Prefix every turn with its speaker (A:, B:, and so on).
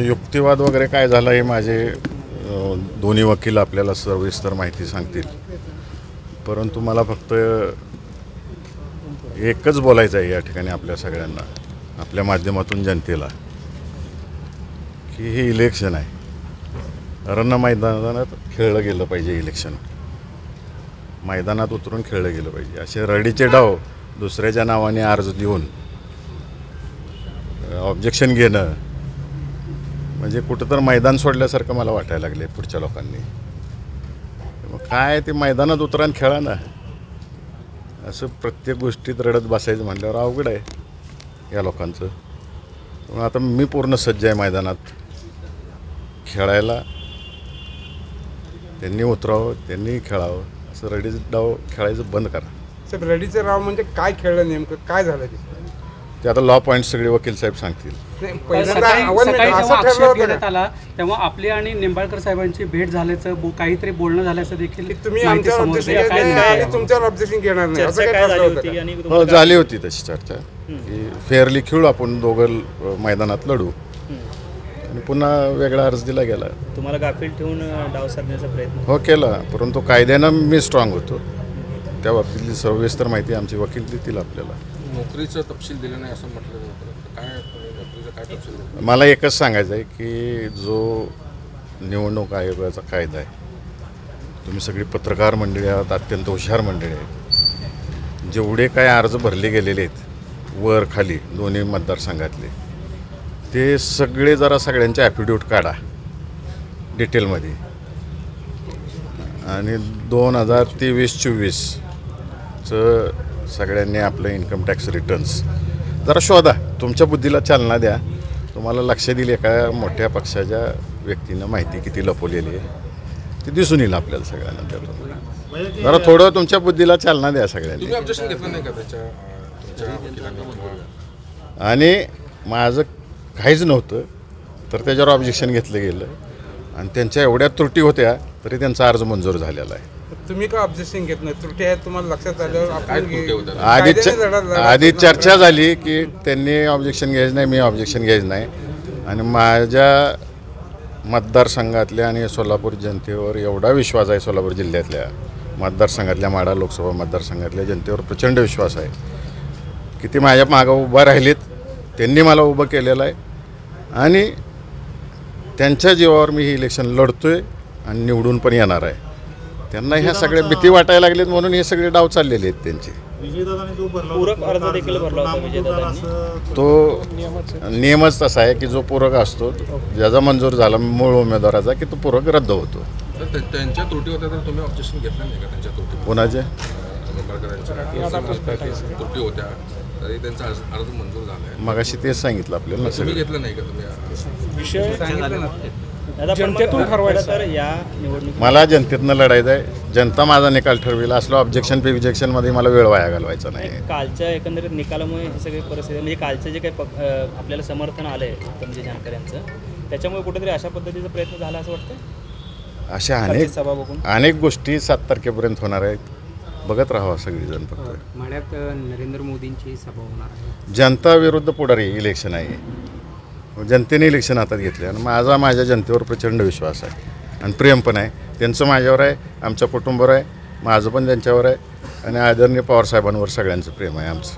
A: युक्तिवाद वगैरे काय झाला हे माझे दोन्ही वकील आपल्याला सविस्तर माहिती सांगतील. परंतु मला फक्त एकच बोलायचं आहे या ठिकाणी आपल्या सगळ्यांना, आपल्या माध्यमातून जनतेला, की हे इलेक्शन आहे. रण मैदानात खेळलं गेलं पाहिजे. इलेक्शन मैदानात उतरून खेळलं गेलं पाहिजे. असे रडीचे डाव दुसऱ्याच्या नावाने अर्ज देऊन ऑब्जेक्शन घेणं म्हणजे कुठं तर मैदान सोडल्यासारखं मला वाटायला लागले पुढच्या लोकांनी. मग काय ते मैदानात उतरा आणि खेळा ना. असं प्रत्येक गोष्टीत रडत बसायचं म्हटल्यावर अवघड आहे या लोकांचं. मग आता मी पूर्ण सज्ज आहे मैदानात खेळायला. त्यांनी उतरावं, त्यांनी खेळावं. असं रडीचं डाव खेळायचं बंद करा.
B: साहेब, रडीचं डाव म्हणजे काय खेळलं, नेमकं काय झालं
A: ते आता लॉ पॉईंट सगळे वकील साहेब सांगतील.
C: आला तेव्हा आपली आणि निंबाळकर साहेबांची भेट झाल्याचं काहीतरी बोलणं झाल्याचं देखील
B: तुम्ही तुमच्यावर ऑब्जेक्शन घेणार नाही असं काय झालं?
A: हो, झाली होती तशी चर्चा की फेअरली खेळू, आपण दोघं मैदानात लढू, आणि पुन्हा वेगळा अर्ज दिला गेला.
D: तुम्हाला गाफील ठेवून डाव साधण्याचा प्रयत्न
A: हो केला, परंतु कायद्यानं मी स्ट्रॉंग होतो. त्या बाबतीतली सविस्तर माहिती आमचे वकील देतील आपल्याला.
E: नोकरीचं तपशील दिलं नाही असं म्हटलं जातं. काय नोकरीचं काय तपशील?
A: मला एकच सांगायचं आहे की जो निवडणूक आयोगाचा कायदा आहे, तुम्ही सगळी पत्रकार मंडळी आहात, अत्यंत हुशार मंडळी आहेत. जेवढे काय अर्ज भरले गेलेले आहेत वर खाली दोन्ही मतदारसंघातले, ते सगळे जरा सगळ्यांचे ॲफिडेविट काढा डिटेलमध्ये, आणि 2023-24चं सगळ्यांनी आपलं इन्कम टॅक्स रिटर्न्स जरा शोधा. तुमच्या बुद्धीला चालना द्या. तुम्हाला लक्ष दिल एका मोठ्या पक्षाच्या व्यक्तीनं माहिती किती लपवलेली आहे ती दिसून येईल आपल्याला सगळ्यांना. त्यातून जरा थोडं तुमच्या बुद्धीला चालना द्या सगळ्यांनी. आणि माझं काहीच नव्हतं तर त्याच्यावर ऑब्जेक्शन घेतलं गेलं, आणि त्यांच्या एवढ्या त्रुटी होत्या तरी त्यांचा अर्ज मंजूर झालेला आहे.
B: तुम्ही का ऑब्जेक्शन घेत नाही? त्रुटी आहेत तुम्हाला लक्षात आल्यावर
A: आधी चर्चा झाली की त्यांनी ऑब्जेक्शन घ्यायचं नाही, मी ऑब्जेक्शन घ्यायचं नाही, आणि माझ्या मतदारसंघातल्या आणि सोलापूर जनतेवर एवढा विश्वास आहे, सोलापूर जिल्ह्यातल्या मतदारसंघातल्या माढा लोकसभा मतदारसंघातल्या जनतेवर प्रचंड विश्वास आहे की ते माझ्या मागं उभं राहिलेत. त्यांनी मला उभं केलेलं आहे, आणि त्यांच्या जीवावर मी हे इलेक्शन लढतोय आणि निवडून पण येणार आहे. त्यांना ह्या सगळ्या भीती वाटायला लागलेत म्हणून हे सगळे डाव चाललेले आहेत त्यांचे.
D: पूरक अर्ज देखील भरला होता विजयदादांनी.
A: तो नियमच तसा आहे की जो पूरक असतो, ज्याचा मंजूर झाला मूळ उमेदवाराचा, की तो पूरक रद्द होतो.
E: त्यांच्या त्रुटी होत्या तर तुम्ही ऑब्जेक्शन घेतलं नाही का? त्यांच्या त्रुटी
A: कोणाचे
E: त्रुटी होत्या तरी त्यांचा अर्ज मंजूर झाला आहे.
A: मगाशी तेच सांगितलं आपल्याला.
E: तुम्ही घेतलं नाही का? तुम्ही
D: विषय जनतेतून ठरवायचं तर या निवडणुकीत
A: मला जनतेतनं लढायचं आहे. जनता माझा निकाल ठरविला. असलं ऑब्जेक्शन पिब्जेक्शनमध्ये मला वेळ वाया घालवायचा नाही.
D: कालच्या एकंदरीत निकालामुळे ही सगळी परिस्थिती, म्हणजे कालचं जे काही आपल्याला समर्थन आलं आहे म्हणजे जानकरांचं, त्याच्यामुळे कुठेतरी अशा पद्धतीचा प्रयत्न झाला असं वाटतं.
A: अशा अनेक गोष्टी 7 तारखेपर्यंत होणार आहेत. बघत राहावं सगळीजण. फक्त
C: माढ्यात नरेंद्र मोदींची सभा होणार आहे.
A: जनता विरुद्ध पुढारी इलेक्शन आहे. जनतेने इलेक्शन हातात घेतले, आणि माझ्या जनतेवर प्रचंड विश्वास आहे आणि प्रेम पण आहे. त्यांचं माझ्यावर आहे, आमच्या कुटुंबावर आहे, माझं पण त्यांच्यावर आहे, आणि आदरणीय पवारसाहेबांवर सगळ्यांचं प्रेम आहे आमचं.